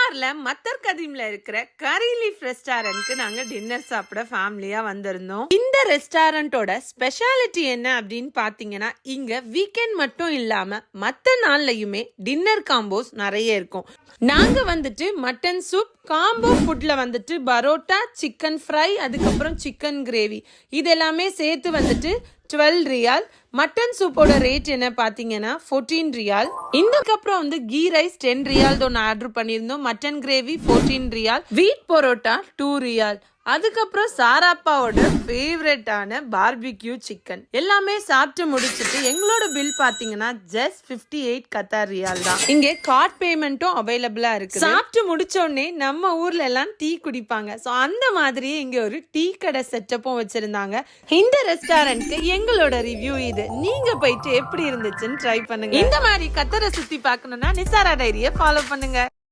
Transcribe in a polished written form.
கத்தார்ல மத்தர் கதீம்ல இருக்கிற கரி லீஃப் ரெஸ்டாரண்ட்க்கு நாங்க டின்னர் சாப்பிட ஃபேமிலியா வந்திருந்தோம். இந்த ரெஸ்டாரண்டோட ஸ்பெஷாலிட்டி என்ன அப்படின்னு பாத்தீங்கன்னா, இங்க வீக்கெண்ட் மட்டும் இல்லாம மத்த நாள்லயுமே டின்னர் காம்போஸ் நிறைய இருக்கும். நாங்க வந்துட்டு மட்டன் சூப் காம்போ ஃபுட்ல வந்துட்டு பரோட்டா, சிக்கன் ஃப்ரை, அதுக்கப்புறம் சிக்கன் கிரேவி இது எல்லாமே சேர்த்து வந்துட்டு 12 ரியால். மட்டன் சூப்போட ரேட் என்ன பாத்தீங்கன்னா 14 ரியால். இதுக்கப்புறம் வந்து கீ ரைஸ் 10 ரியால் ஒன்று ஆர்டர் பண்ணியிருந்தோம். மட்டன் கிரேவி 14 ரியால். வீட் பரோட்டா 2 ரியால். அதுக்கப்புறம் சாராப்பாவோட ஃபேவரட்டான பார்பிக்யூ சிக்கன் எல்லாமே சாப்பிட்டு முடிச்சுட்டு எங்களோட பில் பாத்தீங்கன்னா ஜஸ்ட் 58 கத்தார் ரியால் தான். இங்கே கார்ட் பேமெண்ட்டும் அவைலபிளா இருக்கு. சாப்பிட்டு முடிச்ச உடனே நம்ம ஊர்ல எல்லாம் டீ குடிப்பாங்க. ஸோ அந்த மாதிரியே இங்க ஒரு டீ கடை செட்டப்பும் வச்சிருந்தாங்க. இந்த ரெஸ்டாரண்ட்க்கு எங்களோட ரிவ்யூ இது. நீங்க போயிட்டு எப்படி இருந்துச்சுன்னு ட்ரை பண்ணுங்க. இந்த மாதிரி கத்தரை சுத்தி பார்க்கணும்னா நிசாரா டைரியை ஃபாலோ பண்ணுங்க.